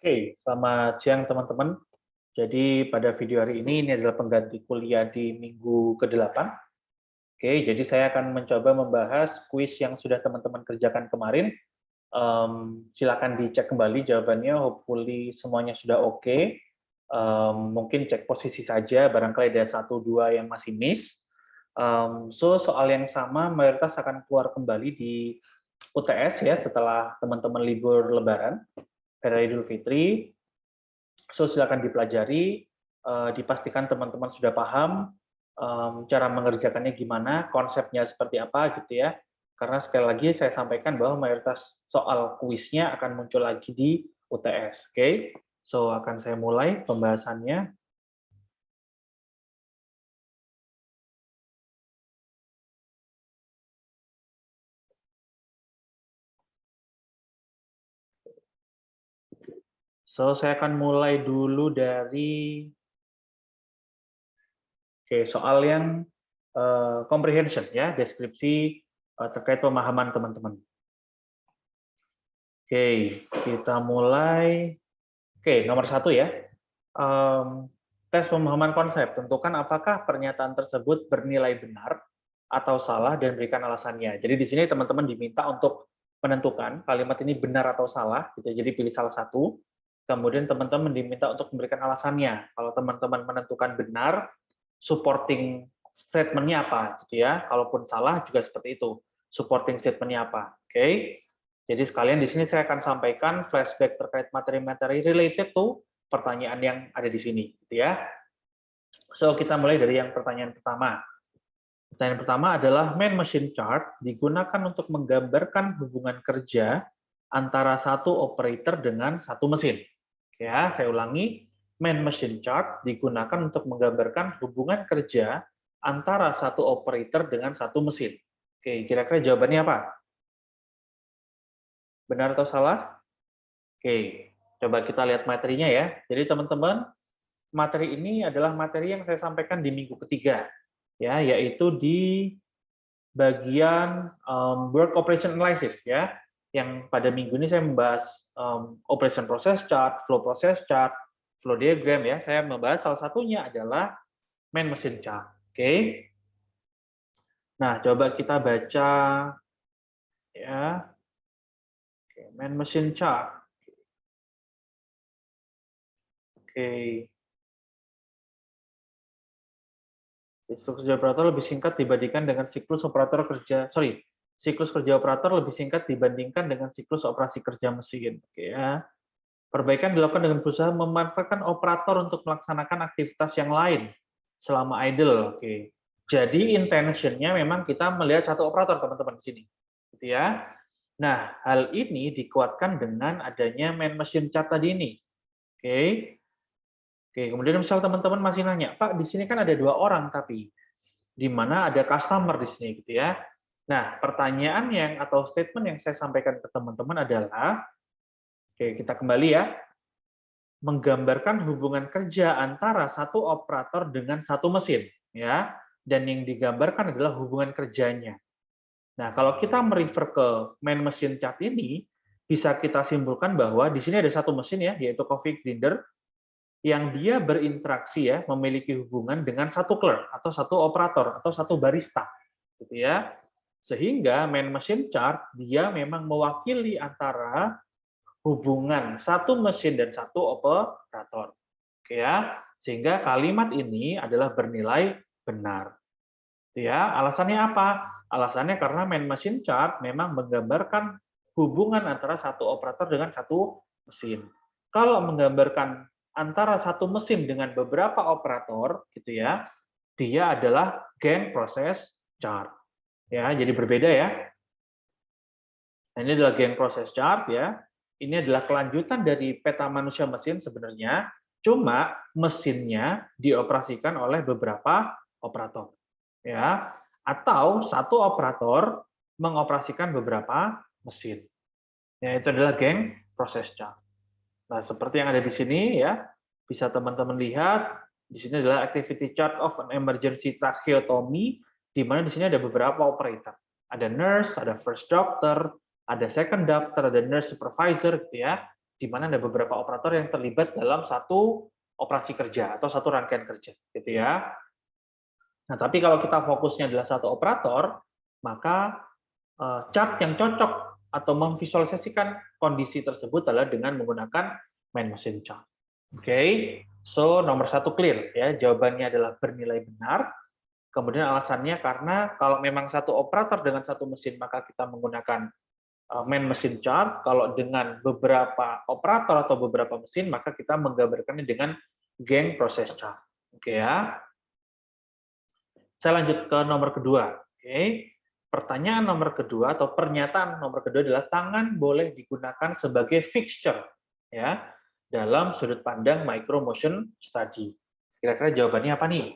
Oke, selamat siang teman-teman. Jadi pada video hari ini adalah pengganti kuliah di minggu ke-8. Oke, jadi saya akan mencoba membahas kuis yang sudah teman-teman kerjakan kemarin. Silakan dicek kembali jawabannya, hopefully semuanya sudah oke. Mungkin cek posisi saja, barangkali ada 1-2 yang masih miss. Soal yang sama mayoritas akan keluar kembali di UTS ya setelah teman-teman libur Lebaran, hari Idul Fitri. Silakan dipelajari, dipastikan teman-teman sudah paham cara mengerjakannya gimana, konsepnya seperti apa gitu ya. Karena sekali lagi saya sampaikan bahwa mayoritas soal kuisnya akan muncul lagi di UTS. Oke, akan saya mulai pembahasannya. Saya akan mulai dulu dari soal yang comprehension ya, deskripsi terkait pemahaman teman-teman. Oke, kita mulai. Oke, nomor 1 ya. Tes pemahaman konsep. Tentukan apakah pernyataan tersebut bernilai benar atau salah dan berikan alasannya. Jadi di sini teman-teman diminta untuk menentukan kalimat ini benar atau salah. Gitu. Jadi pilih salah satu. Kemudian teman-teman diminta untuk memberikan alasannya. Kalau teman-teman menentukan benar, supporting statement-nya apa, gitu ya. Kalaupun salah juga seperti itu. Supporting statement-nya apa. Oke. Jadi sekalian di sini saya akan sampaikan flashback terkait materi-materi related to pertanyaan yang ada di sini, gitu ya. Kita mulai dari yang pertanyaan pertama. Pertanyaan pertama adalah main machine chart digunakan untuk menggambarkan hubungan kerja antara satu operator dengan satu mesin. Ya, saya ulangi, main machine chart digunakan untuk menggambarkan hubungan kerja antara satu operator dengan satu mesin. Oke, kira-kira jawabannya apa? Benar atau salah? Oke, coba kita lihat materinya ya. Jadi teman-teman, materi ini adalah materi yang saya sampaikan di minggu ketiga, ya, yaitu di bagian work operation analysis ya. Yang pada minggu ini saya membahas operation process chart, flow process chart, flow diagram ya. Saya membahas salah satunya adalah main machine chart. Oke. Nah, coba kita baca ya. Oke, main machine chart. Oke. Siklus kerja operator lebih singkat dibandingkan dengan siklus operator kerja, siklus kerja operator lebih singkat dibandingkan dengan siklus operasi kerja mesin. Oke ya. Perbaikan dilakukan dengan berusaha memanfaatkan operator untuk melaksanakan aktivitas yang lain selama idle. Oke. Jadi intentionnya memang kita melihat satu operator teman-teman di sini. Gitu ya. Nah, hal ini dikuatkan dengan adanya main machine chart tadi ini. Oke. Oke, kemudian misal teman-teman masih nanya, Pak, di sini kan ada 2 orang tapi di mana ada customer di sini gitu ya. Nah, pertanyaan yang atau statement yang saya sampaikan ke teman-teman adalah, oke, kita kembali ya, menggambarkan hubungan kerja antara satu operator dengan satu mesin ya, dan yang digambarkan adalah hubungan kerjanya. Nah, kalau kita merefer ke main machine chart ini, bisa kita simpulkan bahwa di sini ada satu mesin ya, yaitu coffee grinder, yang dia berinteraksi ya, memiliki hubungan dengan satu clerk atau satu operator atau satu barista, gitu ya. Sehingga main machine chart dia memang mewakili antara hubungan satu mesin dan satu operator. Oke ya. Sehingga kalimat ini adalah bernilai benar. Ya, alasannya apa? Alasannya karena main machine chart memang menggambarkan hubungan antara satu operator dengan satu mesin. Kalau menggambarkan antara satu mesin dengan beberapa operator, gitu ya, dia adalah gain process chart. Ya, jadi berbeda ya. Nah, ini adalah gain process chart ya. Ini adalah kelanjutan dari peta manusia mesin sebenarnya, cuma mesinnya dioperasikan oleh beberapa operator. Ya, atau satu operator mengoperasikan beberapa mesin. Ya, itu adalah gain process chart. Nah, seperti yang ada di sini ya, bisa teman-teman lihat, di sini adalah activity chart of an emergency tracheotomy, di mana di sini ada beberapa operator. Ada nurse, ada first doctor, ada second doctor, ada nurse supervisor gitu ya. di mana ada beberapa operator yang terlibat dalam satu operasi kerja atau satu rangkaian kerja, gitu ya. Nah, tapi kalau kita fokusnya adalah satu operator, maka chart yang cocok atau memvisualisasikan kondisi tersebut adalah dengan menggunakan main machine chart. Oke, so nomor 1 clear ya, jawabannya adalah bernilai benar. Kemudian alasannya karena kalau memang satu operator dengan satu mesin maka kita menggunakan main machine chart. Kalau dengan beberapa operator atau beberapa mesin maka kita menggambarkannya dengan gang process chart. Oke ya. Saya lanjut ke nomor kedua. Oke. Pertanyaan nomor kedua atau pernyataan nomor kedua adalah tangan boleh digunakan sebagai fixture ya dalam sudut pandang micro motion study. Kira-kira jawabannya apa nih?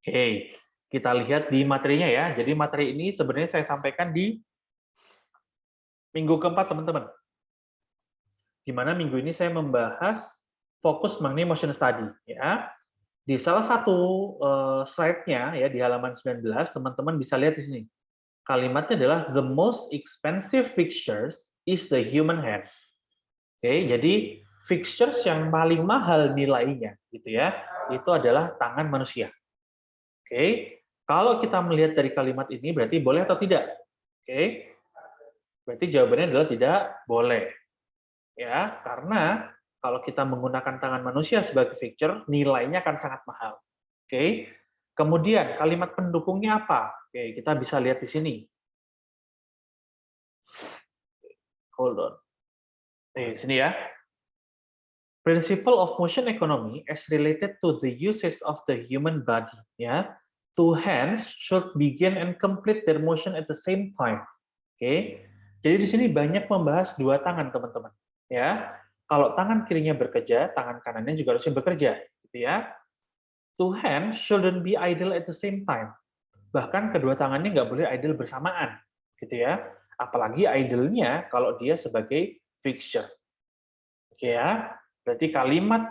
Oke, kita lihat di materinya ya. Jadi materi ini sebenarnya saya sampaikan di minggu keempat, teman-teman. Di mana minggu ini saya membahas fokus mengenai motion study ya. Di salah satu slide-nya ya di halaman 19, teman-teman bisa lihat di sini. Kalimatnya adalah the most expensive fixtures is the human hands. Oke, jadi fixtures yang paling mahal nilainya gitu ya, itu adalah tangan manusia. Oke, kalau kita melihat dari kalimat ini berarti boleh atau tidak? Oke, berarti jawabannya adalah tidak boleh. Ya, karena kalau kita menggunakan tangan manusia sebagai fixture, nilainya akan sangat mahal. Oke, kemudian kalimat pendukungnya apa? Oke, kita bisa lihat di sini. Hold on. Di sini ya. Principle of motion economy as related to the uses of the human body. Ya, two hands should begin and complete their motion at the same time. Oke, jadi di sini banyak membahas dua tangan, teman-teman. Ya, kalau tangan kirinya bekerja, tangan kanannya juga harusnya bekerja, gitu ya. Two hands shouldn't be idle at the same time. Bahkan kedua tangannya nggak boleh idle bersamaan, gitu ya. Apalagi idle-nya kalau dia sebagai fixture. Oke ya, berarti kalimat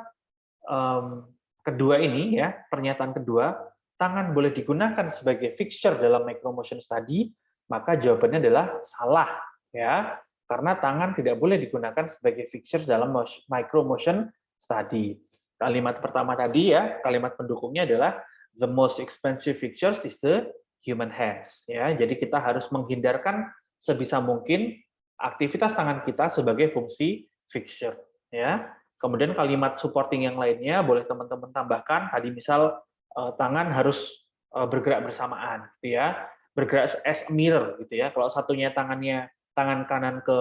kedua ini ya, pernyataan kedua, tangan boleh digunakan sebagai fixture dalam micro motion study, maka jawabannya adalah salah ya, karena tangan tidak boleh digunakan sebagai fixture dalam micro motion study. Kalimat pertama tadi ya, kalimat pendukungnya adalah the most expensive fixtures is the human hands ya. Jadi kita harus menghindarkan sebisa mungkin aktivitas tangan kita sebagai fungsi fixture ya. Kemudian kalimat supporting yang lainnya boleh teman-teman tambahkan. Tadi misal tangan harus bergerak bersamaan, gitu ya. Bergerak as a mirror, gitu ya. Kalau satunya tangan kanan ke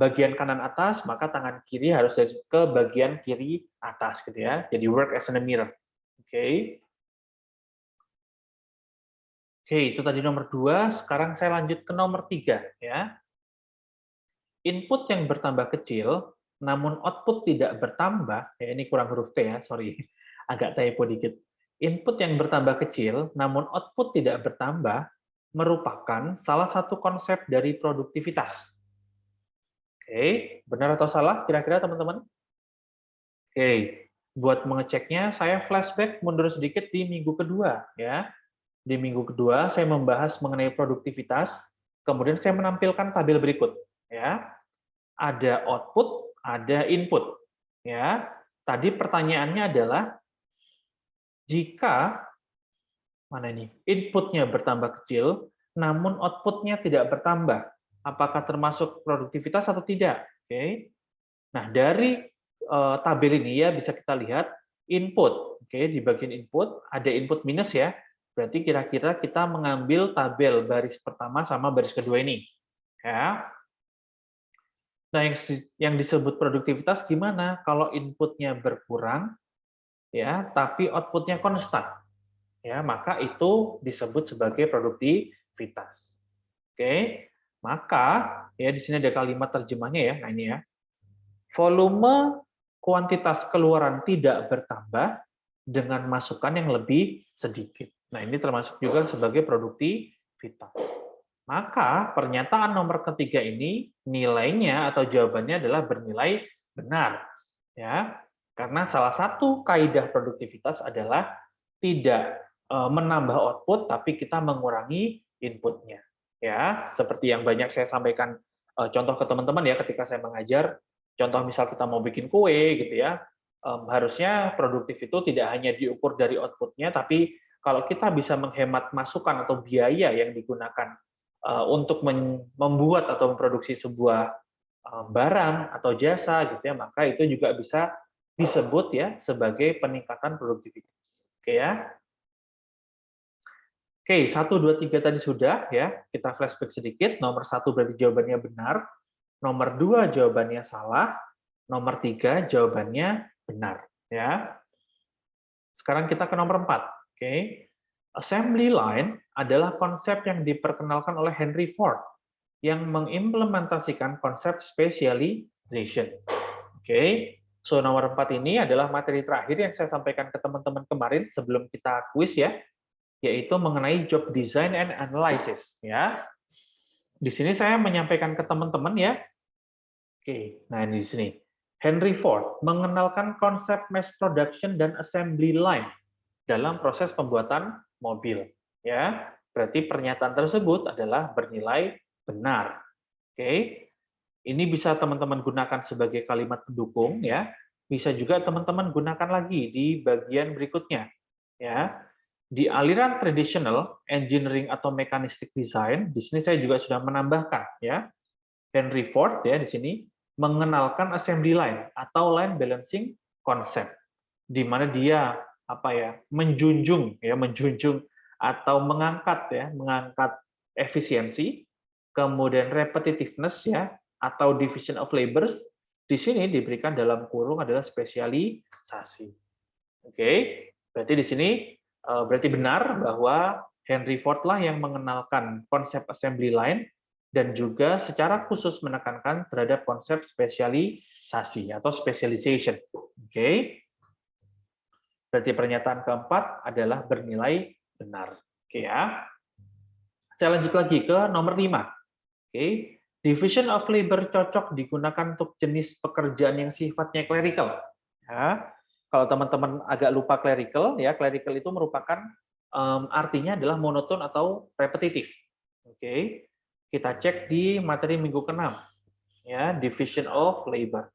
bagian kanan atas, maka tangan kiri harus ke bagian kiri atas, gitu ya. Jadi work as a mirror. Oke. Oke, itu tadi nomor 2. Sekarang saya lanjut ke nomor 3 ya. Input yang bertambah kecil namun output tidak bertambah, ya ini kurang huruf T ya, sorry, agak typo dikit. Input yang bertambah kecil, namun output tidak bertambah, merupakan salah satu konsep dari produktivitas. Oke, benar atau salah kira-kira teman-teman? Oke, buat mengeceknya, saya flashback mundur sedikit di minggu kedua. Ya. Di minggu kedua, saya membahas mengenai produktivitas, kemudian saya menampilkan tabel berikut. Ya. Ada output, ada input. Ya, tadi pertanyaannya adalah jika mana ini inputnya bertambah kecil, namun outputnya tidak bertambah, apakah termasuk produktivitas atau tidak? Oke. Nah dari tabel ini ya bisa kita lihat input. Oke, di bagian input ada input minus ya. Berarti kira-kira kita mengambil tabel baris pertama sama baris kedua ini. Ya. Nah, yang disebut produktivitas gimana? Kalau inputnya berkurang, ya, tapi outputnya konstan, ya, maka itu disebut sebagai produktivitas. Oke, maka ya di sini ada kalimat terjemahnya ya. Nah ini ya, volume kuantitas keluaran tidak bertambah dengan masukan yang lebih sedikit. Nah ini termasuk juga sebagai produktivitas. Maka pernyataan nomor ketiga ini nilainya atau jawabannya adalah bernilai benar. Ya, karena salah satu kaidah produktivitas adalah tidak menambah output tapi kita mengurangi inputnya. Ya, seperti yang banyak saya sampaikan contoh ke teman-teman ya ketika saya mengajar, contoh misal kita mau bikin kue gitu ya, harusnya produktif itu tidak hanya diukur dari output-nya, tapi kalau kita bisa menghemat masukan atau biaya yang digunakan untuk membuat atau memproduksi sebuah barang atau jasa gitu ya, maka itu juga bisa disebut ya sebagai peningkatan produktivitas. Oke ya. Oke, 1, 2, 3 tadi sudah ya. Kita flashback sedikit. Nomor 1 berarti jawabannya benar. Nomor 2 jawabannya salah. Nomor 3 jawabannya benar. Ya. Sekarang kita ke nomor 4. Oke. Assembly line adalah konsep yang diperkenalkan oleh Henry Ford yang mengimplementasikan konsep specialization. Oke. So, nomor 4 ini adalah materi terakhir yang saya sampaikan ke teman-teman kemarin sebelum kita kuis ya, yaitu mengenai job design and analysis ya. Di sini saya menyampaikan ke teman-teman ya. Oke, nah ini di sini. Henry Ford mengenalkan konsep mass production dan assembly line dalam proses pembuatan mobil ya. Berarti pernyataan tersebut adalah bernilai benar. Oke. Ini bisa teman-teman gunakan sebagai kalimat pendukung ya. Bisa juga teman-teman gunakan lagi di bagian berikutnya ya. Di aliran tradisional engineering atau mechanistic design, di sini saya juga sudah menambahkan ya. Henry Ford ya di sini mengenalkan assembly line atau line balancing concept di mana dia menjunjung atau mengangkat efisiensi, kemudian repetitiveness ya atau division of labors di sini diberikan dalam kurung adalah spesialisasi. Oke, berarti di sini berarti benar bahwa Henry Ford lah yang mengenalkan konsep assembly line dan juga secara khusus menekankan terhadap konsep spesialisasi atau specialization. Oke. Berarti pernyataan keempat adalah bernilai benar. Oke ya. Saya lanjut lagi ke nomor 5. Oke. Division of labor cocok digunakan untuk jenis pekerjaan yang sifatnya clerical. Ya. Kalau teman-teman agak lupa clerical, ya clerical itu merupakan artinya adalah monoton atau repetitif. Oke. Kita cek di materi minggu ke-6. Ya, division of labor.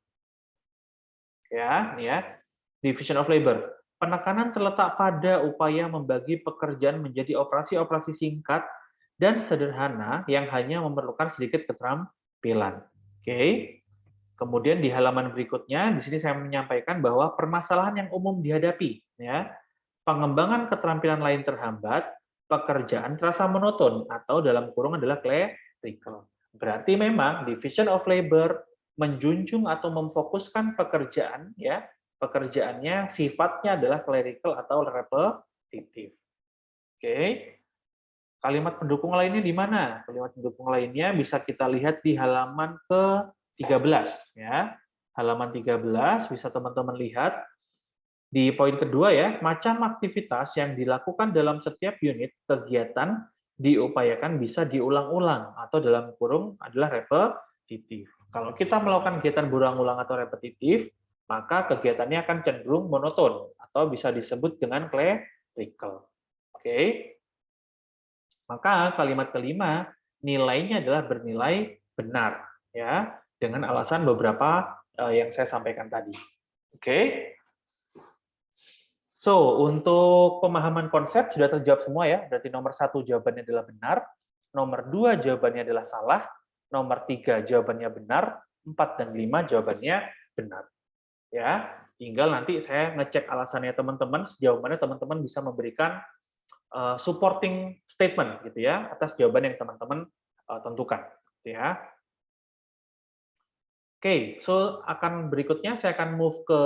Ya, ini ya. Division of labor. Penekanan terletak pada upaya membagi pekerjaan menjadi operasi-operasi singkat dan sederhana yang hanya memerlukan sedikit keterampilan. Oke. Kemudian di halaman berikutnya, di sini saya menyampaikan bahwa permasalahan yang umum dihadapi, ya, pengembangan keterampilan lain terhambat, pekerjaan terasa monoton atau dalam kurung adalah clerical. Berarti memang division of labor menjunjung atau memfokuskan pekerjaan, ya, pekerjaannya sifatnya adalah clerical atau repetitif. Oke. Kalimat pendukung lainnya di mana? Kalimat pendukung lainnya bisa kita lihat di halaman ke-13 ya. Halaman 13 bisa teman-teman lihat di poin kedua ya, macam aktivitas yang dilakukan dalam setiap unit kegiatan diupayakan bisa diulang-ulang atau dalam kurung adalah repetitif. Kalau kita melakukan kegiatan berulang-ulang atau repetitif, maka kegiatannya akan cenderung monoton atau bisa disebut dengan clerical. Oke. Maka kalimat kelima nilainya adalah bernilai benar ya dengan alasan beberapa yang saya sampaikan tadi. Oke. So, untuk pemahaman konsep sudah terjawab semua ya. Berarti nomor 1 jawabannya adalah benar, nomor 2 jawabannya adalah salah, nomor 3 jawabannya benar, 4 dan 5 jawabannya benar. Ya, tinggal nanti saya ngecek alasannya teman-teman sejauh mana teman-teman bisa memberikan supporting statement gitu ya atas jawaban yang teman-teman tentukan gitu ya. Oke, so akan berikutnya saya akan move ke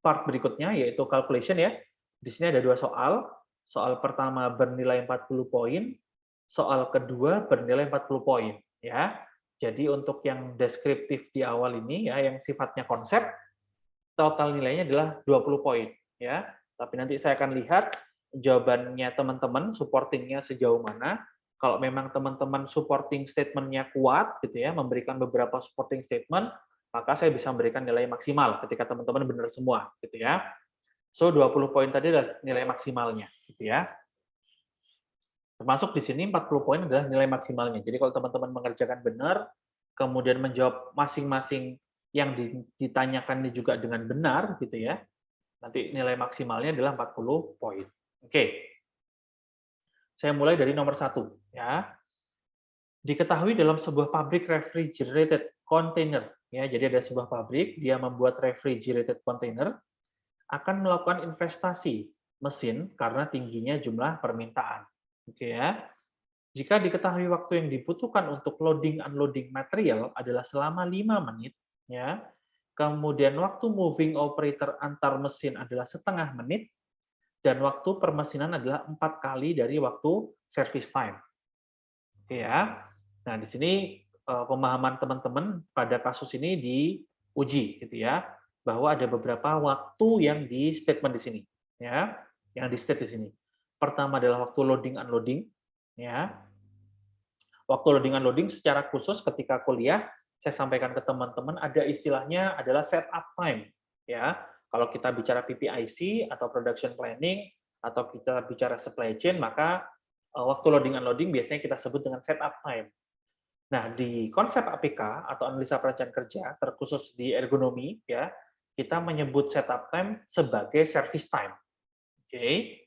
part berikutnya yaitu calculation ya. Di sini ada 2 soal. Soal pertama bernilai 40 poin, soal kedua bernilai 40 poin ya. Jadi untuk yang deskriptif di awal ini ya yang sifatnya konsep total nilainya adalah 20 poin ya. Tapi nanti saya akan lihat jawabannya teman-teman, supportingnya sejauh mana. Kalau memang teman-teman supporting statement-nya kuat, gitu ya, memberikan beberapa supporting statement, maka saya bisa memberikan nilai maksimal ketika teman-teman benar semua, gitu ya. So 20 poin tadi adalah nilai maksimalnya, gitu ya. Termasuk di sini 40 poin adalah nilai maksimalnya. Jadi kalau teman-teman mengerjakan benar, kemudian menjawab masing-masing yang ditanyakan ini juga dengan benar, gitu ya, nanti nilai maksimalnya adalah 40 poin. Oke, saya mulai dari nomor 1. Ya. Diketahui dalam sebuah pabrik refrigerated container, ya, jadi ada sebuah pabrik, dia membuat refrigerated container, akan melakukan investasi mesin karena tingginya jumlah permintaan. Oke ya. Jika diketahui waktu yang dibutuhkan untuk loading unloading material adalah selama 5 menit, ya. Kemudian waktu moving operator antar mesin adalah setengah menit, dan waktu permesinan adalah 4 kali dari waktu service time. Oke ya. Nah, di sini pemahaman teman-teman pada kasus ini diuji gitu ya, bahwa ada beberapa waktu yang di statement di sini ya, yang di state di sini. Pertama adalah waktu loading unloading ya. Waktu loading unloading secara khusus ketika kuliah saya sampaikan ke teman-teman ada istilahnya adalah setup time ya. Kalau kita bicara PPIC atau production planning atau kita bicara supply chain, maka waktu loading unloading biasanya kita sebut dengan setup time. Nah, di konsep APK atau analisa perencanaan kerja, terkhusus di ergonomi, ya, kita menyebut setup time sebagai service time. Oke.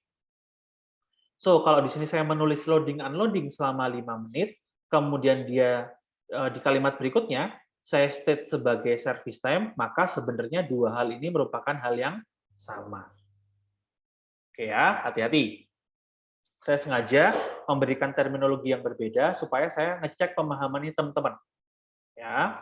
So, kalau di sini saya menulis loading unloading selama 5 menit, kemudian dia di kalimat berikutnya saya state sebagai service time, maka sebenarnya dua hal ini merupakan hal yang sama. Oke ya, hati-hati. Saya sengaja memberikan terminologi yang berbeda supaya saya ngecek pemahaman ini teman-teman. Ya.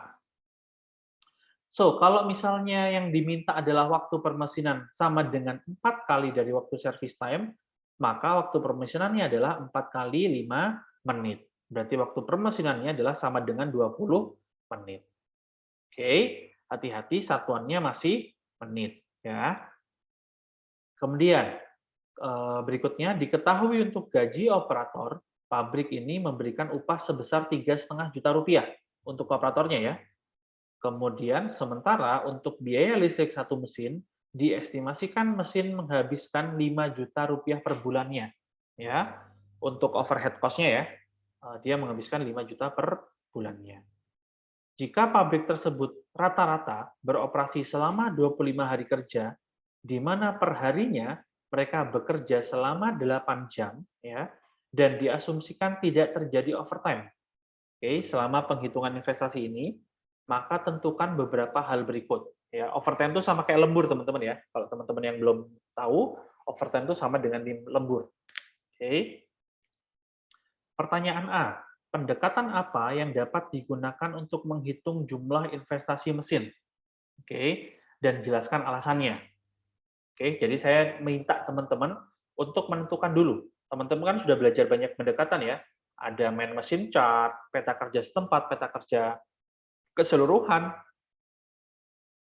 So, kalau misalnya yang diminta adalah waktu permesinan sama dengan 4 kali dari waktu service time, maka waktu permesinannya adalah 4 kali 5 menit. Berarti waktu permesinannya adalah sama dengan 20 menit. Oke, hati-hati satuannya masih menit. Ya. Kemudian, berikutnya, diketahui untuk gaji operator, pabrik ini memberikan upah sebesar 3,5 juta rupiah untuk operatornya ya. Kemudian sementara untuk biaya listrik satu mesin, diestimasikan mesin menghabiskan 5 juta rupiah per bulannya. Ya, untuk overhead cost-nya ya, dia menghabiskan 5 juta per bulannya. Jika pabrik tersebut rata-rata beroperasi selama 25 hari kerja, di mana perharinya mereka bekerja selama 8 jam, ya, dan diasumsikan tidak terjadi overtime. Oke, selama penghitungan investasi ini, maka tentukan beberapa hal berikut. Ya, overtime itu sama kayak lembur, teman-teman ya. Kalau teman-teman yang belum tahu, overtime itu sama dengan lembur. Oke. Pertanyaan A, pendekatan apa yang dapat digunakan untuk menghitung jumlah investasi mesin? Oke, dan jelaskan alasannya. Oke, jadi saya minta teman-teman untuk menentukan dulu. Teman-teman kan sudah belajar banyak pendekatan ya. Ada man machine chart, peta kerja setempat, peta kerja keseluruhan,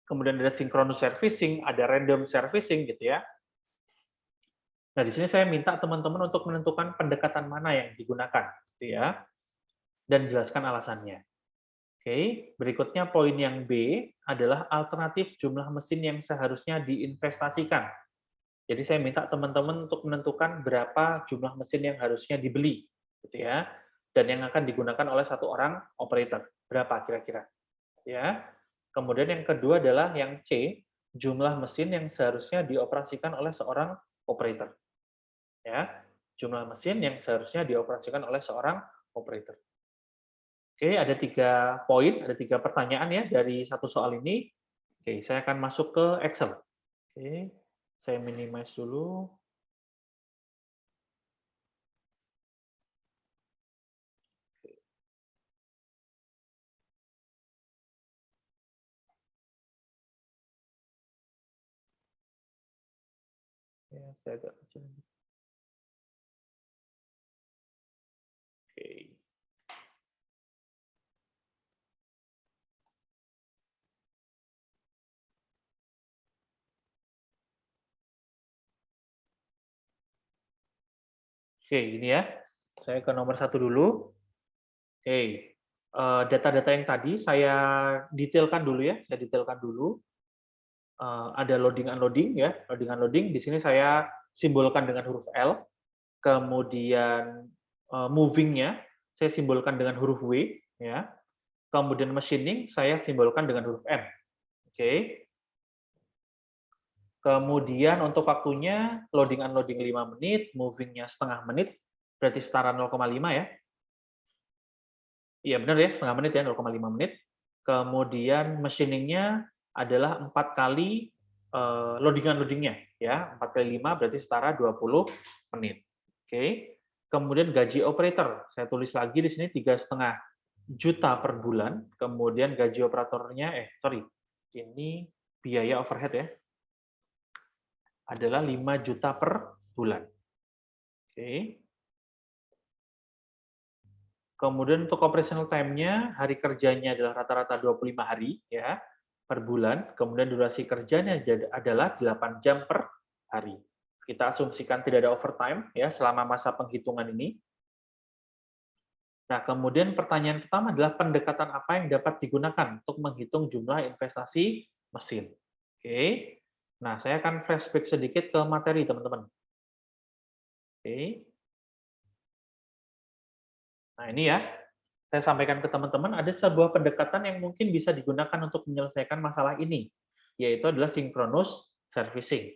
kemudian ada synchronous servicing, ada random servicing gitu ya. Nah, di sini saya minta teman-teman untuk menentukan pendekatan mana yang digunakan gitu ya, dan jelaskan alasannya. Oke, berikutnya poin yang B adalah alternatif jumlah mesin yang seharusnya diinvestasikan. Jadi saya minta teman-teman untuk menentukan berapa jumlah mesin yang harusnya dibeli gitu ya, dan yang akan digunakan oleh satu orang operator. Berapa kira-kira? Ya. Kemudian yang kedua adalah yang C, jumlah mesin yang seharusnya dioperasikan oleh seorang operator. Ya, jumlah mesin yang seharusnya dioperasikan oleh seorang operator. Oke, ada 3 poin, ada 3 pertanyaan ya dari satu soal ini. Oke, saya akan masuk ke Excel. Oke, saya minimize dulu. Ya, saya agak kecil. Oke. Oke, ini ya. Saya ke nomor 1 dulu. Oke, data-data yang tadi saya detailkan dulu ya, saya detailkan dulu. Ada loading unloading ya, loading unloading di sini saya simbolkan dengan huruf L, kemudian moving-nya saya simbolkan dengan huruf W ya. Kemudian machining saya simbolkan dengan huruf M. Oke. Kemudian untuk waktunya, loading unloading 5 menit, moving-nya setengah menit, berarti setara 0,5 ya. Iya benar ya, setengah menit ya, 0,5 menit. Kemudian machining-nya adalah 4 kali loading unloading-nya ya, 4 kali 5 berarti setara 20 menit. Oke. Kemudian gaji operator, saya tulis lagi di sini 3,5 juta per bulan. Kemudian gaji operatornya, ini biaya overhead ya, adalah 5 juta per bulan. Oke. Kemudian untuk operational time-nya, hari kerjanya adalah rata-rata 25 hari ya per bulan. Kemudian durasi kerjanya adalah 8 jam per hari. Kita asumsikan tidak ada overtime ya selama masa penghitungan ini. Nah, kemudian pertanyaan pertama adalah pendekatan apa yang dapat digunakan untuk menghitung jumlah investasi mesin. Oke. Nah, saya akan flashback sedikit ke materi, teman-teman. Oke. Nah, ini ya, saya sampaikan ke teman-teman, ada sebuah pendekatan yang mungkin bisa digunakan untuk menyelesaikan masalah ini, yaitu adalah synchronous servicing.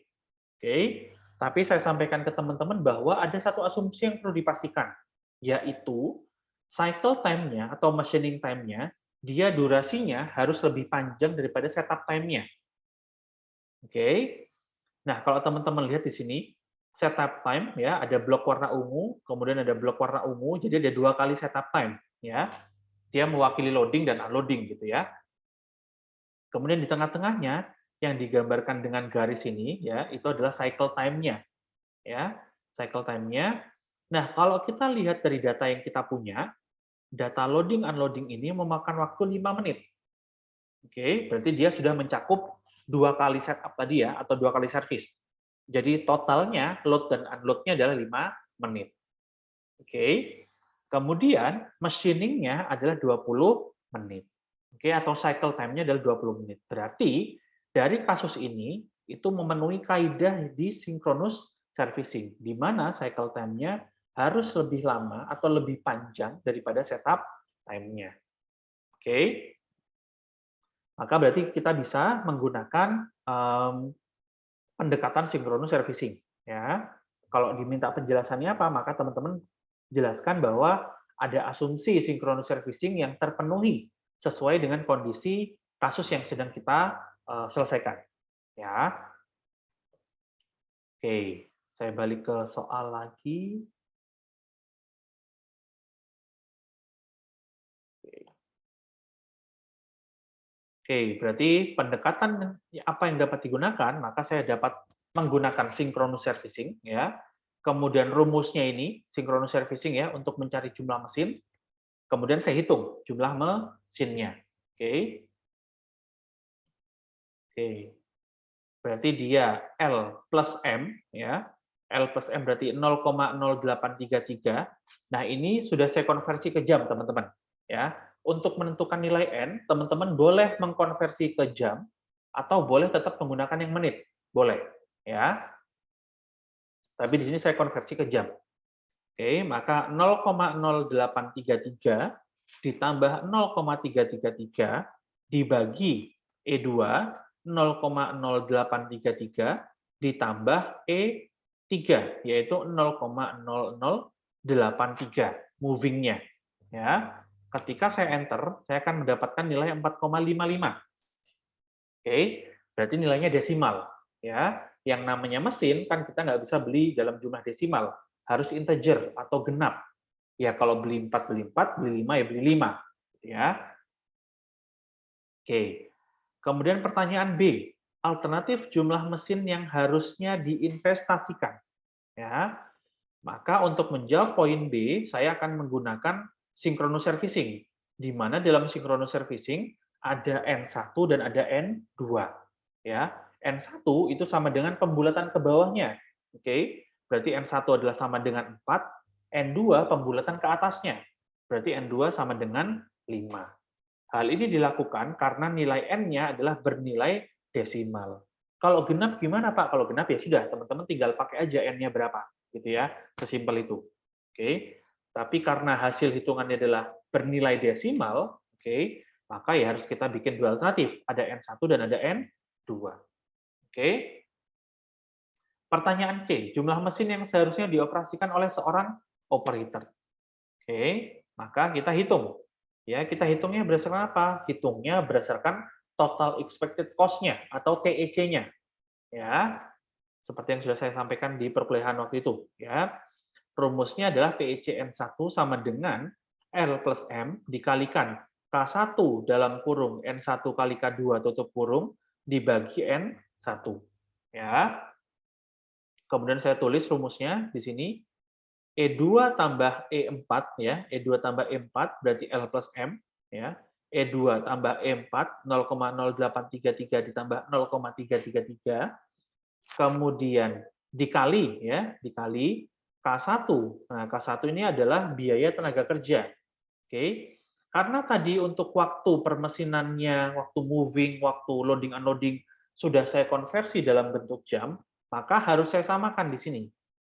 Oke. Tapi saya sampaikan ke teman-teman bahwa ada satu asumsi yang perlu dipastikan, yaitu cycle time-nya atau machining time-nya, dia durasinya harus lebih panjang daripada setup time-nya. Oke. Nah, kalau teman-teman lihat di sini, setup time ya, ada blok warna ungu, kemudian ada blok warna ungu, jadi ada 2 kali setup time ya. Dia mewakili loading dan unloading gitu ya. Kemudian di tengah-tengahnya yang digambarkan dengan garis ini ya, itu adalah cycle time-nya ya, cycle time-nya. Nah, kalau kita lihat dari data yang kita punya, data loading unloading ini memakan waktu 5 menit. Oke, berarti dia sudah mencakup 2 kali setup tadi ya, atau 2 kali servis. Jadi totalnya load dan unload-nya adalah 5 menit. Oke. Kemudian machining-nya adalah 20 menit. Oke, atau cycle time-nya adalah 20 menit. Berarti dari kasus ini itu memenuhi kaidah di synchronous servicing, di mana cycle time-nya harus lebih lama atau lebih panjang daripada setup time-nya. Oke. Maka berarti kita bisa menggunakan pendekatan synchronous servicing. Ya. Kalau diminta penjelasannya apa, maka teman-teman jelaskan bahwa ada asumsi synchronous servicing yang terpenuhi sesuai dengan kondisi kasus yang sedang kita selesaikan. Ya. Oke, saya balik ke soal lagi. Oke, berarti pendekatan apa yang dapat digunakan, maka saya dapat menggunakan synchronous servicing ya. Kemudian rumusnya ini synchronous servicing ya untuk mencari jumlah mesin. Kemudian saya hitung jumlah mesinnya. Oke. Oke. Berarti dia L plus M ya. L plus M berarti 0,0833. Nah, ini sudah saya konversi ke jam, teman-teman. Ya. Untuk menentukan nilai N, teman-teman boleh mengkonversi ke jam atau boleh tetap menggunakan yang menit. Boleh, ya. Tapi di sini saya konversi ke jam. Oke, maka 0,0833 ditambah 0,333 dibagi E2 0,0833 ditambah E3 yaitu 0,0083 moving-nya. Ya. Ketika saya enter, saya akan mendapatkan nilai 4,55. Oke, berarti nilainya desimal. Ya, yang namanya mesin kan kita nggak bisa beli dalam jumlah desimal, harus integer atau genap. Ya, kalau beli 4 beli 4, beli 5 ya beli 5. Ya. Oke. Kemudian pertanyaan B, alternatif jumlah mesin yang harusnya diinvestasikan. Ya. Maka untuk menjawab poin B, saya akan menggunakan synchronous servicing, di mana dalam synchronous servicing ada N1 dan ada N2. Ya, N1 itu sama dengan pembulatan ke bawahnya. Oke, berarti N1 adalah sama dengan 4, N2 pembulatan ke atasnya. Berarti N2 sama dengan 5. Hal ini dilakukan karena nilai N-nya adalah bernilai desimal. Kalau genap gimana, Pak? Kalau genap ya sudah, teman-teman tinggal pakai aja N-nya berapa, gitu ya. Sesimpel itu. Oke. Tapi karena hasil hitungannya adalah bernilai desimal, Oke, maka ya harus kita bikin dua alternatif, ada N1 dan ada N2. Oke. Pertanyaan C, jumlah mesin yang seharusnya dioperasikan oleh seorang operator. Oke, maka kita hitung. Ya, kita hitungnya berdasarkan apa? Hitungnya berdasarkan total expected cost-nya atau TEC-nya. Ya, seperti yang sudah saya sampaikan di perkuliahan waktu itu. Ya, rumusnya adalah TEC N1 sama dengan L plus M dikalikan K1 dalam kurung N1 kali K2 tutup kurung dibagi N1. Ya, kemudian saya tulis rumusnya di sini. E2 tambah E4 ya, E2 tambah E4 berarti L plus M ya. E2 tambah E4 0,0833 ditambah 0,333 kemudian dikali ya, dikali K1. Nah, K1 ini adalah biaya tenaga kerja. Oke. Karena tadi untuk waktu permesinannya, waktu moving, waktu loading unloading sudah saya konversi dalam bentuk jam, maka harus saya samakan di sini.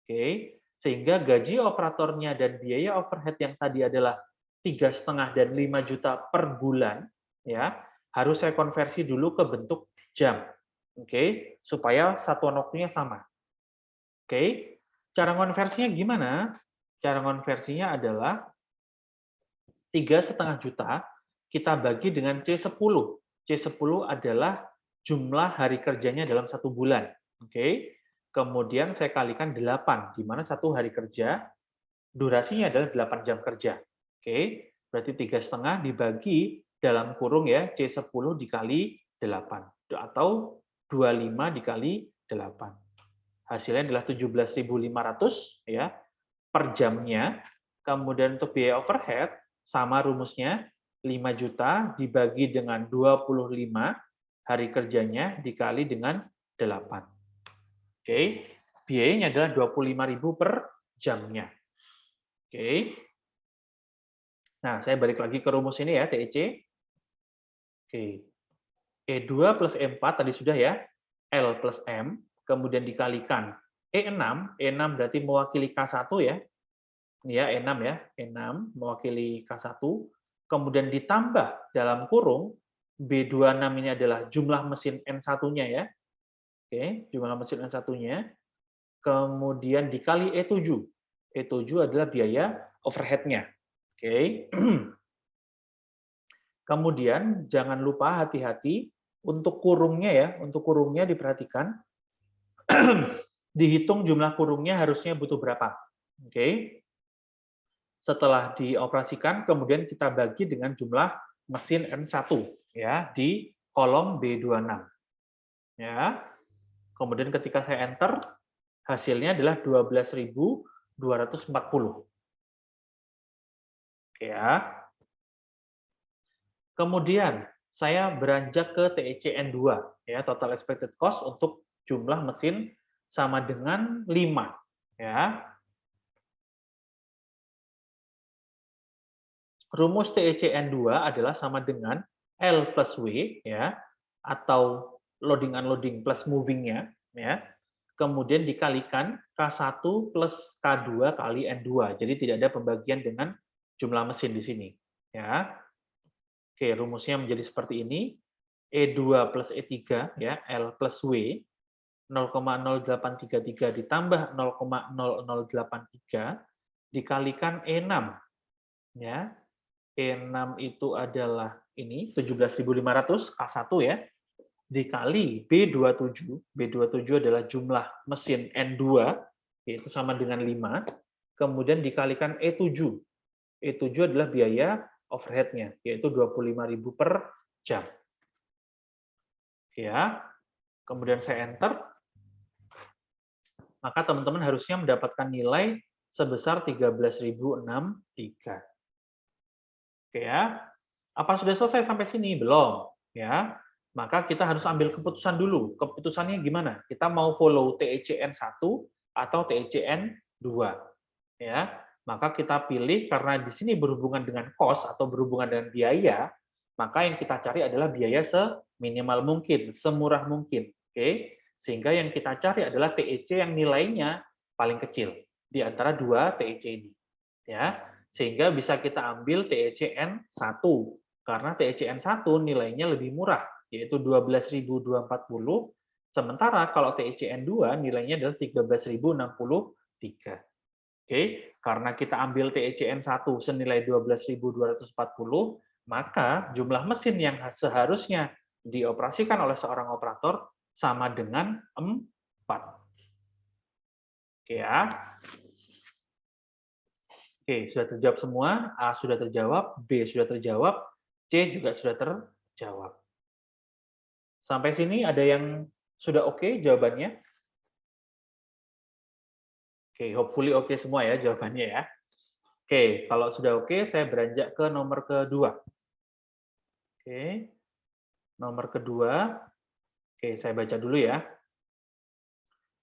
Oke. Sehingga gaji operatornya dan biaya overhead yang tadi adalah 3,5 dan 5 juta per bulan, ya harus saya konversi dulu ke bentuk jam, oke, supaya satuan waktunya sama. Oke, cara konversinya gimana? Cara konversinya adalah 3,5 juta kita bagi dengan C10. C10 adalah jumlah hari kerjanya dalam satu bulan, oke. Kemudian saya kalikan 8, di mana satu hari kerja durasinya adalah 8 jam kerja. Oke, berarti 3,5 dibagi dalam kurung ya, C10 dikali 8, atau 25 dikali 8. Hasilnya adalah 17.500 ya per jamnya. Kemudian untuk biaya overhead, sama rumusnya, 5 juta dibagi dengan 25 hari kerjanya dikali dengan 8. Oke, biayanya adalah 25.000 per jamnya. Oke. Nah, saya balik lagi ke rumus ini ya, TEC. Oke. E2 plus E4 tadi sudah ya, L plus M, kemudian dikalikan E6, E6 berarti mewakili K1 ya. Ini ya, E6 ya, E6 mewakili K1, kemudian ditambah dalam kurung, B26 ini adalah jumlah mesin N1-nya ya. Oke, jumlah mesin N1-nya. Kemudian dikali E7. E7 adalah biaya overhead-nya. Oke. Kemudian jangan lupa hati-hati untuk kurungnya ya, untuk kurungnya diperhatikan. Dihitung jumlah kurungnya harusnya butuh berapa. Oke. Setelah dioperasikan kemudian kita bagi dengan jumlah mesin N1 ya di kolom B26. Ya. Kemudian ketika saya enter hasilnya adalah 12.240. Ya. Kemudian saya beranjak ke TEC N2 ya, total expected cost untuk jumlah mesin sama dengan 5 ya. Rumus TEC N2 adalah sama dengan L plus W ya, atau loading unloading plus moving-nya ya. Kemudian dikalikan K1 plus K2 kali N2. Jadi tidak ada pembagian dengan jumlah mesin di sini ya. Oke, rumusnya menjadi seperti ini. E2 plus E3 ya, L plus W 0,0833 ditambah 0,0083 dikalikan E6 ya. E6 itu adalah ini 17.500 K1 ya, dikali B27. B27 adalah jumlah mesin N2 yaitu sama dengan 5, kemudian dikalikan E7. E7 adalah biaya overhead-nya yaitu 25.000 per jam. Ya. Kemudian saya enter, maka teman-teman harusnya mendapatkan nilai sebesar 13.063. Oke ya. Apa sudah selesai sampai sini? Belum, ya. Maka kita harus ambil keputusan dulu. Keputusannya gimana? Kita mau follow TECN 1 atau TECN 2. Ya. Maka kita pilih karena di sini berhubungan dengan cost atau berhubungan dengan biaya, maka yang kita cari adalah biaya seminimal mungkin, semurah mungkin. Oke. Sehingga yang kita cari adalah TEC yang nilainya paling kecil di antara dua TEC ini. Ya. Sehingga bisa kita ambil TECN 1 Karena TECN1 nilainya lebih murah, yaitu 12.240, sementara kalau TECN2 nilainya adalah 13.063. Oke, karena kita ambil TECN1 senilai 12.240, maka jumlah mesin yang seharusnya dioperasikan oleh seorang operator sama dengan 4. Oke ya. Oke, sudah terjawab semua. A sudah terjawab, B sudah terjawab, C juga sudah terjawab. Sampai sini ada yang sudah oke jawabannya? Oke, hopefully oke semua ya jawabannya ya. Oke, kalau sudah oke, saya beranjak ke nomor kedua. Oke, nomor kedua. Oke, saya baca dulu ya.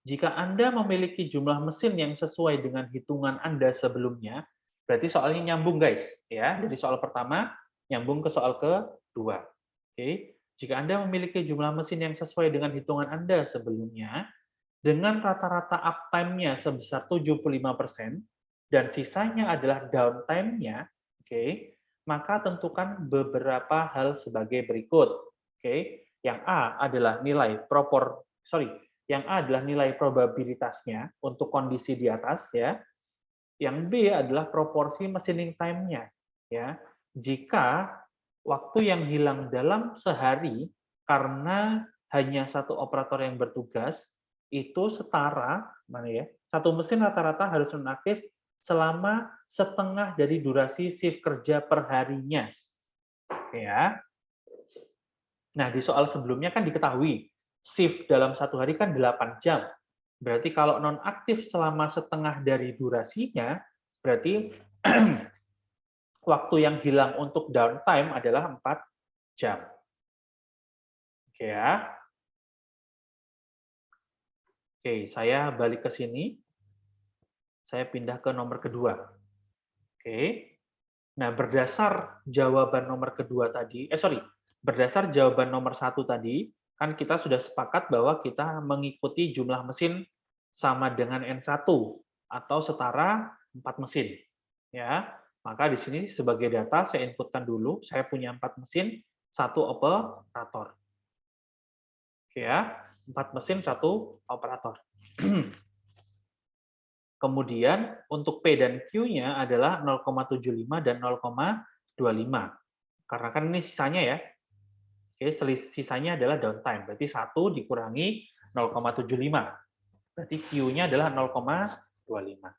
Jika Anda memiliki jumlah mesin yang sesuai dengan hitungan Anda sebelumnya, berarti soalnya nyambung guys, ya. Dari soal pertama nyambung ke soal kedua. Oke. Jika Anda memiliki jumlah mesin yang sesuai dengan hitungan Anda sebelumnya, dengan rata-rata uptime-nya sebesar 75% dan sisanya adalah downtime-nya, oke, maka tentukan beberapa hal sebagai berikut. Oke. Yang A adalah yang A adalah nilai probabilitasnya untuk kondisi di atas ya. Yang B adalah proporsi machining time-nya ya. Jika waktu yang hilang dalam sehari karena hanya satu operator yang bertugas itu setara mana ya? Satu mesin rata-rata harus nonaktif selama setengah dari durasi shift kerja per harinya. Ya. Nah, di soal sebelumnya kan diketahui shift dalam satu hari kan 8 jam. Berarti kalau nonaktif selama setengah dari durasinya, berarti waktu yang hilang untuk downtime adalah 4 jam. Oke ya. Oke, saya balik ke sini. Saya pindah ke nomor kedua. Oke. Nah, berdasar jawaban nomor kedua tadi, berdasar jawaban nomor satu tadi, kan kita sudah sepakat bahwa kita mengikuti jumlah mesin sama dengan N1 atau setara 4 mesin. Ya, maka di sini sebagai data saya inputkan dulu, saya punya 4 mesin, 1 operator. Oke ya, 4 mesin, 1 operator. Kemudian untuk P dan Q-nya adalah 0,75 dan 0,25. Karena kan ini sisanya ya. Oke, sisanya adalah downtime. Berarti 1 dikurangi 0,75. Berarti Q-nya adalah 0,25.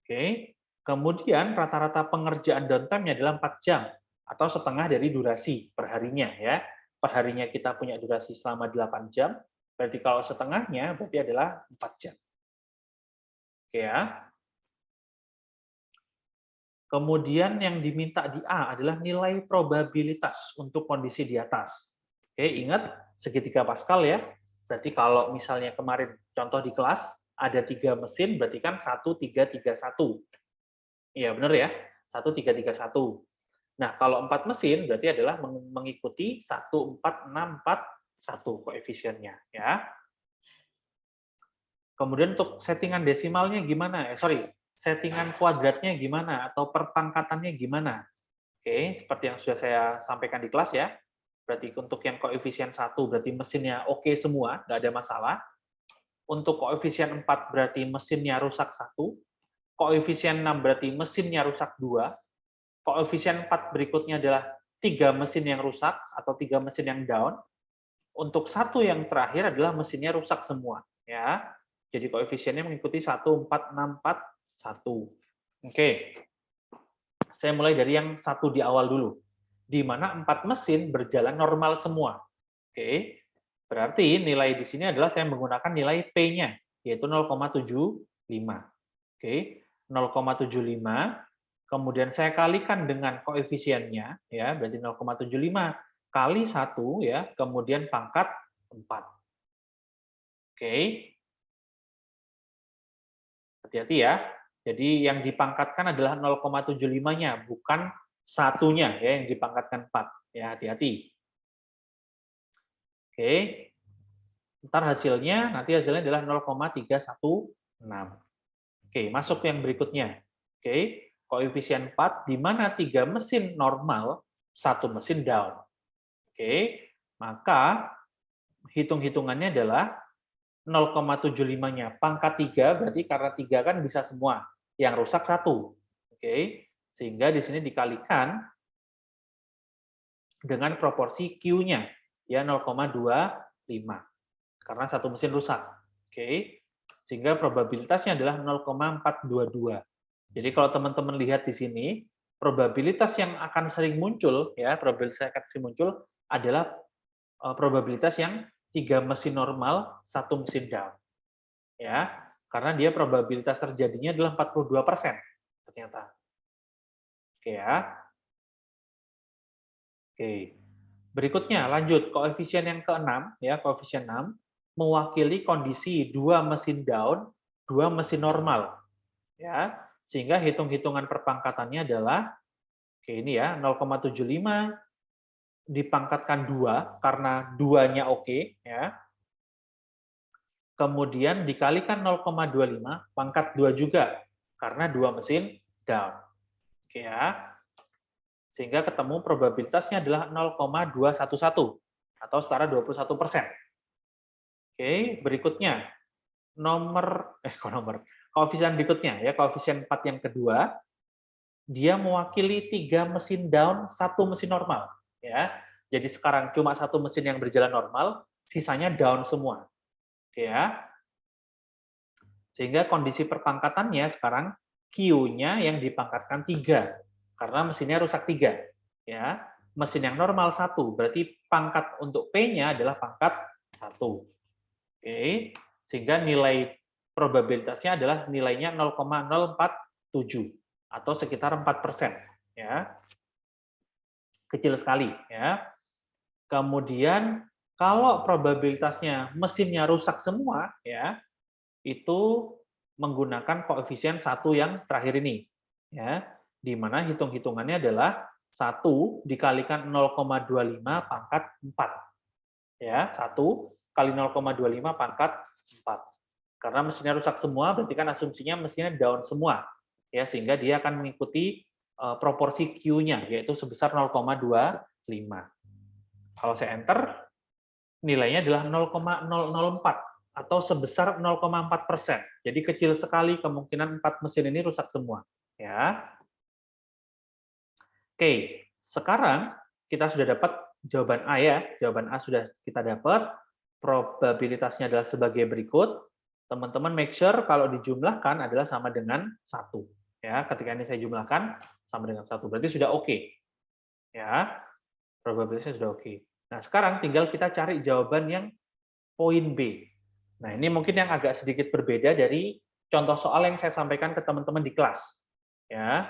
Oke. Kemudian rata-rata pengerjaan downtime-nya adalah 4 jam atau setengah dari durasi perharinya ya. Perharinya kita punya durasi selama 8 jam. Berarti kalau setengahnya berarti adalah 4 jam. Oke ya. Kemudian yang diminta di A adalah nilai probabilitas untuk kondisi di atas. Oke, ingat segitiga Pascal ya. Berarti kalau misalnya kemarin contoh di kelas ada 3 mesin, berarti kan 1, 3, 3, 1. Iya benar ya, 1, 3, 3, 1. Nah kalau 4 mesin berarti adalah mengikuti 1, 4, 6, 4, 1 koefisiennya ya. Kemudian untuk settingan desimalnya gimana? Settingan kuadratnya gimana? Atau perpangkatannya gimana? Oke, seperti yang sudah saya sampaikan di kelas ya. Berarti untuk yang koefisien 1 berarti mesinnya oke semua, nggak ada masalah. Untuk koefisien 4 berarti mesinnya rusak 1. Koefisien 6 berarti mesinnya rusak 2. Koefisien 4 berikutnya adalah 3 mesin yang rusak atau 3 mesin yang down. Untuk 1 yang terakhir adalah mesinnya rusak semua. Ya. Jadi koefisiennya mengikuti 1, 4, 6, 4, 1. Oke. Saya mulai dari yang 1 di awal dulu. Di mana 4 mesin berjalan normal semua. Oke. Berarti nilai di sini adalah saya menggunakan nilai P-nya, yaitu 0,75. Oke. 0,75. Kemudian saya kalikan dengan koefisiennya, ya, berarti 0,75 kali 1, ya, kemudian pangkat 4. Oke. Hati-hati ya. Jadi yang dipangkatkan adalah 0,75-nya, bukan satunya ya yang dipangkatkan 4. Ya, hati-hati. Oke. Ntar nanti hasilnya adalah 0,316. Oke, masuk yang berikutnya. Oke, koefisien 4 di mana 3 mesin normal satu mesin down. Oke, maka hitung-hitungannya adalah 0,75-nya pangkat 3, berarti karena 3 kan bisa semua. Yang rusak 1. Oke, sehingga di sini dikalikan dengan proporsi Q-nya, ya 0,25. Karena satu mesin rusak. Oke, sehingga probabilitasnya adalah 0,422. Jadi kalau teman-teman lihat di sini, probabilitas yang akan sering muncul, ya probabilitas yang akan sering muncul adalah probabilitas yang 3 mesin normal, 1 mesin down. Ya, karena dia probabilitas terjadinya adalah 42% ternyata. Oke ya. Oke. Berikutnya lanjut koefisien yang ke-6 ya, koefisien 6 mewakili kondisi 2 mesin down, 2 mesin normal. Ya. Sehingga hitung-hitungan perpangkatannya adalah oke ini ya, 0,75 dipangkatkan 2 karena 2-nya oke ya. Kemudian dikalikan 0,25 pangkat 2 juga karena 2 mesin down. Oke ya. Sehingga ketemu probabilitasnya adalah 0,211 atau setara 21%. Oke, berikutnya koefisien berikutnya ya, koefisien 4 yang kedua, dia mewakili 3 mesin down, 1 mesin normal ya. Jadi sekarang cuma 1 mesin yang berjalan normal, sisanya down semua. Oke ya. Sehingga kondisi perpangkatannya sekarang Q-nya yang dipangkatkan 3 karena mesinnya rusak 3 ya. Mesin yang normal 1, berarti pangkat untuk P-nya adalah pangkat 1. Oke, sehingga nilai probabilitasnya adalah nilainya 0,047 atau sekitar 4% ya. Kecil sekali ya. Kemudian kalau probabilitasnya mesinnya rusak semua ya, itu menggunakan koefisien 1 yang terakhir ini ya, di mana hitung-hitungannya adalah 1 dikalikan 0,25 pangkat 4 ya, 1 kali 0,25 pangkat 4. Karena mesinnya rusak semua, berarti kan asumsinya mesinnya down semua ya, sehingga dia akan mengikuti proporsi Q-nya yaitu sebesar 0,25. Kalau saya enter, nilainya adalah 0,004 atau sebesar 0,4%. Jadi kecil sekali kemungkinan 4 mesin ini rusak semua. Ya. Oke, sekarang kita sudah dapat jawaban A ya. Jawaban A sudah kita dapat. Probabilitasnya adalah sebagai berikut. Teman-teman make sure kalau dijumlahkan adalah sama dengan 1. Ya, ketika ini saya jumlahkan sama dengan 1. Berarti sudah oke. Ya, probabilitasnya sudah oke. Nah, sekarang tinggal kita cari jawaban yang poin B. Nah, ini mungkin yang agak sedikit berbeda dari contoh soal yang saya sampaikan ke teman-teman di kelas. Ya.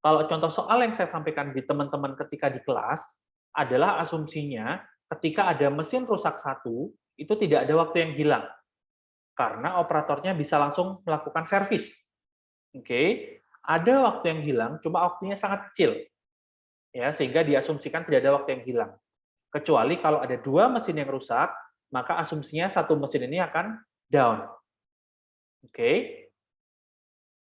Kalau contoh soal yang saya sampaikan di teman-teman ketika di kelas adalah asumsinya ketika ada mesin rusak 1, itu tidak ada waktu yang hilang. Karena operatornya bisa langsung melakukan servis. Oke. Ada waktu yang hilang, cuma waktunya sangat kecil. Ya, sehingga diasumsikan tidak ada waktu yang hilang. Kecuali kalau ada 2 mesin yang rusak, maka asumsinya 1 mesin ini akan down. Oke.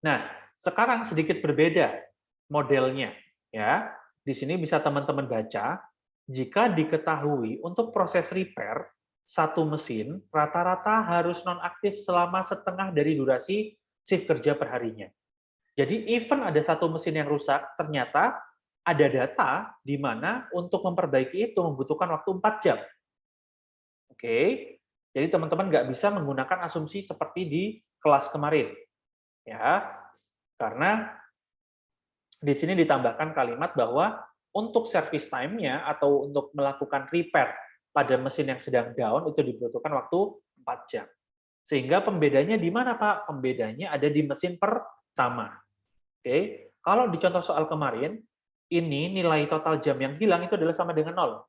Nah, sekarang sedikit berbeda modelnya. Ya, di sini bisa teman-teman baca, jika diketahui untuk proses repair, 1 mesin rata-rata harus nonaktif selama setengah dari durasi shift kerja perharinya. Jadi even ada 1 mesin yang rusak, ternyata ada data di mana untuk memperbaiki itu membutuhkan waktu 4 jam. Oke, jadi teman-teman nggak bisa menggunakan asumsi seperti di kelas kemarin. Ya, karena di sini ditambahkan kalimat bahwa untuk service time-nya atau untuk melakukan repair pada mesin yang sedang down itu dibutuhkan waktu 4 jam. Sehingga pembedanya di mana, Pak? Pembedanya ada di mesin pertama. Oke, kalau di contoh soal kemarin, ini nilai total jam yang hilang itu adalah sama dengan 0.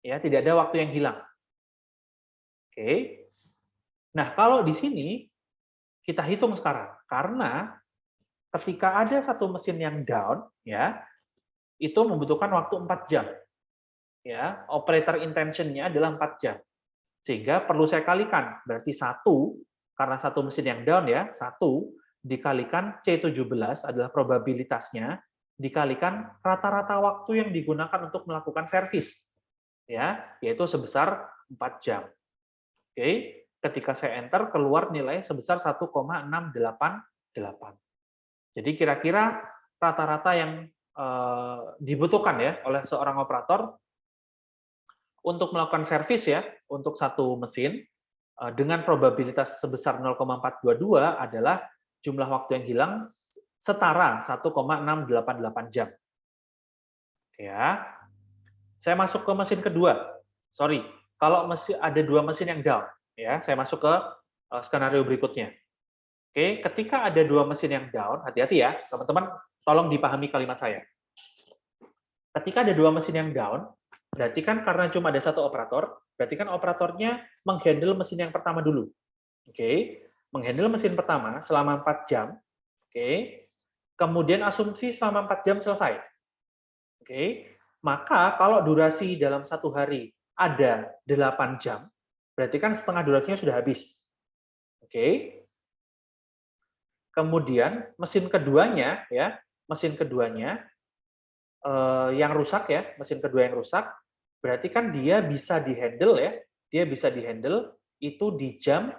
Ya, tidak ada waktu yang hilang. Oke. Nah, kalau di sini kita hitung sekarang, karena ketika ada 1 mesin yang down, ya, itu membutuhkan waktu 4 jam. Ya, operator intention-nya adalah 4 jam. Sehingga perlu saya kalikan, berarti 1, karena 1 mesin yang down ya, 1 dikalikan C17 adalah probabilitasnya, dikalikan rata-rata waktu yang digunakan untuk melakukan servis, ya, yaitu sebesar 4 jam. Oke, ketika saya enter keluar nilai sebesar 1,688. Jadi kira-kira rata-rata yang dibutuhkan ya oleh seorang operator untuk melakukan servis ya untuk satu mesin dengan probabilitas sebesar 0,422 adalah jumlah waktu yang hilang setara 1,688 jam. Ya, saya masuk ke mesin kedua. Sorry, kalau ada dua mesin yang down, ya, saya masuk ke skenario berikutnya. Oke, ketika ada dua mesin yang down, hati-hati ya, teman-teman, tolong dipahami kalimat saya. Ketika ada dua mesin yang down, berarti kan karena cuma ada satu operator, berarti kan operatornya menghandle mesin yang pertama dulu. Oke, menghandle mesin pertama selama 4 jam. Oke, kemudian asumsi selama 4 jam selesai. Oke, maka kalau durasi dalam satu hari ada 8 jam, berarti kan setengah durasinya sudah habis. Oke, kemudian mesin keduanya ya, mesin keduanya yang rusak ya, mesin kedua yang rusak, berarti kan dia bisa dihandle ya, dia bisa dihandle itu di jam,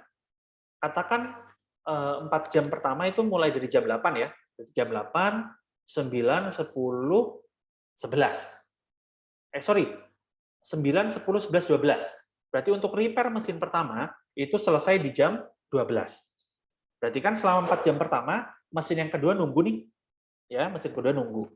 katakan 4 jam pertama itu mulai dari jam 8 ya, jam 8, 9, 10, 11. Sorry, 9, 10, 11, 12. Berarti untuk repair mesin pertama itu selesai di jam 12. Berarti kan selama 4 jam pertama, mesin yang kedua nunggu nih. Ya, mesin kedua nunggu.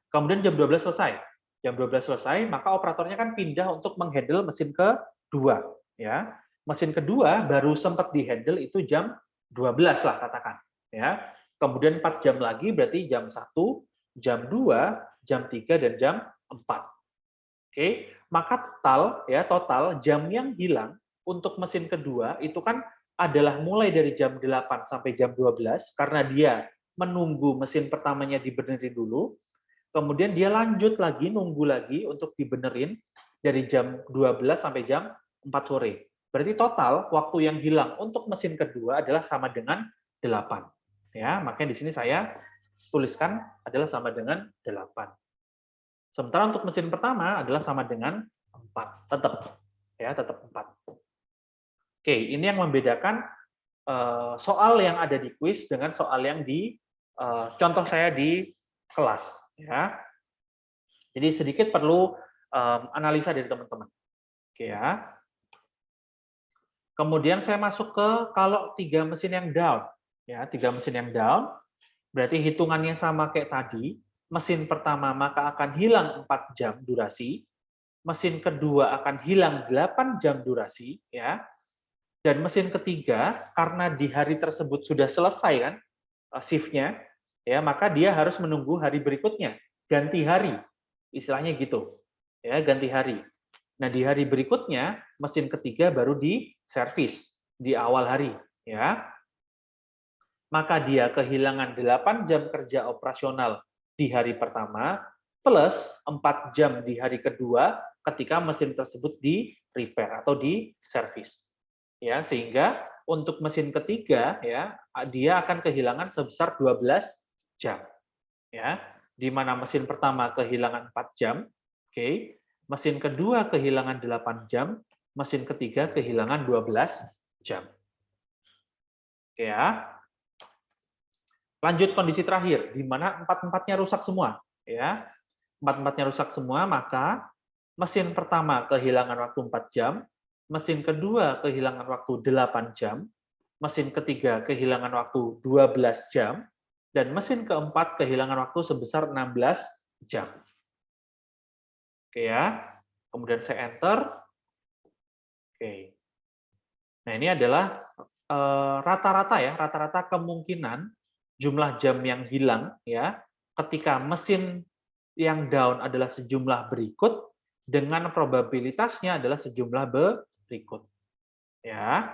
Kemudian jam 12 selesai. Jam 12 selesai, maka operatornya kan pindah untuk menghandle mesin kedua. Ya. Mesin kedua baru sempat dihandle itu jam 12 lah katakan. Ya. Kemudian 4 jam lagi berarti jam 1, jam 2, jam 3, dan jam 4. Oke, maka total jam yang hilang untuk mesin kedua itu kan adalah mulai dari jam 8 sampai jam 12 karena dia menunggu mesin pertamanya dibenerin dulu, kemudian dia lanjut lagi nunggu lagi untuk dibenerin dari jam 12 sampai jam 4 sore. Berarti total waktu yang hilang untuk mesin kedua adalah sama dengan 8. Ya, makanya di sini saya tuliskan adalah sama dengan 8. Sementara untuk mesin pertama adalah sama dengan 4, tetap 4. Oke, ini yang membedakan soal yang ada di kuis dengan soal yang di contoh saya di kelas. Ya. Jadi sedikit perlu analisa dari teman-teman. Oke ya. Kemudian saya masuk ke kalau 3 mesin yang down. Ya, 3 mesin yang down, berarti hitungannya sama kayak tadi. Mesin pertama maka akan hilang 4 jam durasi, mesin kedua akan hilang 8 jam durasi, ya. Dan mesin ketiga karena di hari tersebut sudah selesai kan shift-nya, ya, maka dia harus menunggu hari berikutnya, ganti hari. Istilahnya gitu. Ya, ganti hari. Nah, di hari berikutnya mesin ketiga baru diservis di awal hari, ya. Maka dia kehilangan 8 jam kerja operasional di hari pertama, plus 4 jam di hari kedua ketika mesin tersebut di repair atau di servis. Ya, sehingga untuk mesin ketiga ya, dia akan kehilangan sebesar 12 jam. Ya, di mana mesin pertama kehilangan 4 jam, oke. Mesin kedua kehilangan 8 jam, mesin ketiga kehilangan 12 jam. Oke ya. Lanjut kondisi terakhir, di mana empat-empatnya rusak semua. Ya, empat-empatnya rusak semua, maka mesin pertama kehilangan waktu 4 jam, mesin kedua kehilangan waktu 8 jam, mesin ketiga kehilangan waktu 12 jam, dan mesin keempat kehilangan waktu sebesar 16 jam. Oke ya, kemudian saya enter. Oke. Nah ini adalah rata-rata ya, rata-rata kemungkinan jumlah jam yang hilang ya ketika mesin yang down adalah sejumlah berikut dengan probabilitasnya adalah sejumlah berikut. Ya.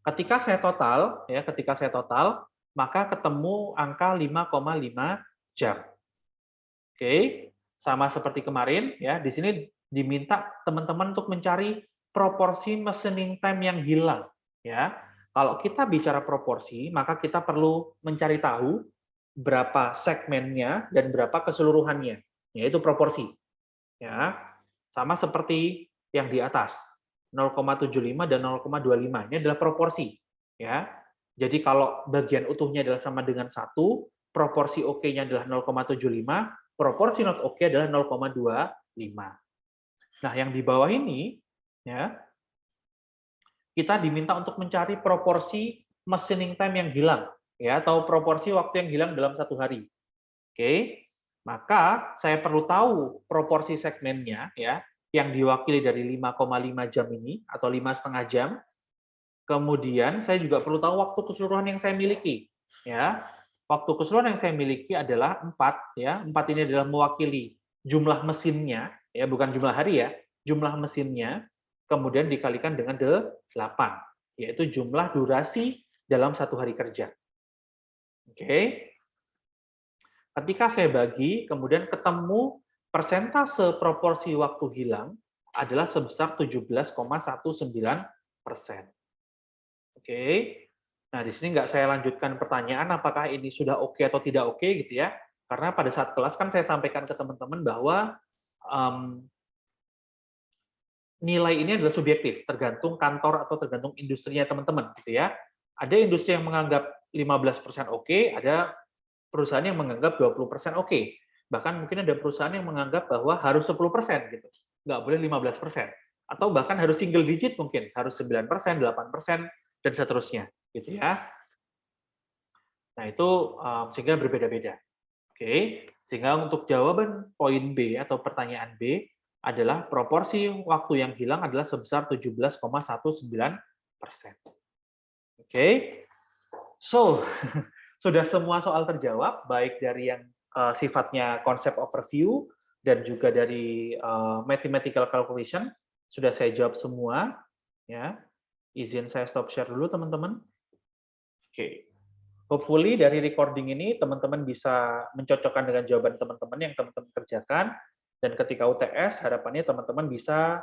Ketika saya total, maka ketemu angka 5,5 jam. Oke, sama seperti kemarin ya, di sini diminta teman-teman untuk mencari proporsi machining time yang hilang ya. Kalau kita bicara proporsi, maka kita perlu mencari tahu berapa segmennya dan berapa keseluruhannya, yaitu proporsi. Ya, sama seperti yang di atas, 0,75 dan 0,25. Ini adalah proporsi. Ya, jadi kalau bagian utuhnya adalah sama dengan 1, proporsi oke-nya adalah 0,75, proporsi not oke adalah 0,25. Nah, yang di bawah ini, ya, kita diminta untuk mencari proporsi machining time yang hilang, ya, atau proporsi waktu yang hilang dalam satu hari. Oke, maka saya perlu tahu proporsi segmennya, ya, yang diwakili dari 5,5 jam ini atau 5,5 jam. Kemudian saya juga perlu tahu waktu keseluruhan yang saya miliki, ya. Waktu keseluruhan yang saya miliki adalah 4, ya. 4 ini adalah mewakili jumlah mesinnya, ya, bukan jumlah hari ya, jumlah mesinnya, kemudian dikalikan dengan 8, yaitu jumlah durasi dalam satu hari kerja. Oke. Ketika saya bagi, kemudian ketemu persentase proporsi waktu hilang adalah sebesar 17,19%. Oke. Nah, di sini nggak saya lanjutkan pertanyaan apakah ini sudah oke atau tidak oke gitu ya. Karena pada saat kelas kan saya sampaikan ke teman-teman bahwa nilai ini adalah subjektif, tergantung kantor atau tergantung industrinya teman-teman gitu ya. Ada industri yang menganggap 15% oke, ada perusahaan yang menganggap 20% oke. Bahkan mungkin ada perusahaan yang menganggap bahwa harus 10% gitu. Nggak boleh 15%. Atau bahkan harus single digit mungkin, harus 9%, 8%, dan seterusnya. Gitu ya. Nah, itu sehingga berbeda-beda. Oke, sehingga untuk jawaban poin B atau pertanyaan B adalah proporsi waktu yang hilang adalah sebesar 17,19%. Oke, so sudah semua soal terjawab, baik dari yang sifatnya konsep overview dan juga dari mathematical calculation sudah saya jawab semua. Ya, izin saya stop share dulu teman-teman. Oke. Hopefully dari recording ini teman-teman bisa mencocokkan dengan jawaban teman-teman yang teman-teman kerjakan, dan ketika UTS harapannya teman-teman bisa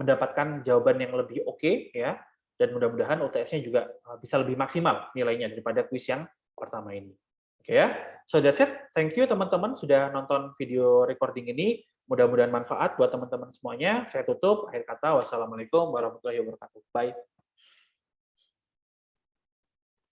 mendapatkan jawaban yang lebih oke, ya, dan mudah-mudahan UTS-nya juga bisa lebih maksimal nilainya daripada kuis yang pertama ini. Oke ya, so that's it. Thank you teman-teman sudah nonton video recording ini. Mudah-mudahan manfaat buat teman-teman semuanya. Saya tutup. Akhir kata, wassalamualaikum warahmatullahi wabarakatuh. Bye.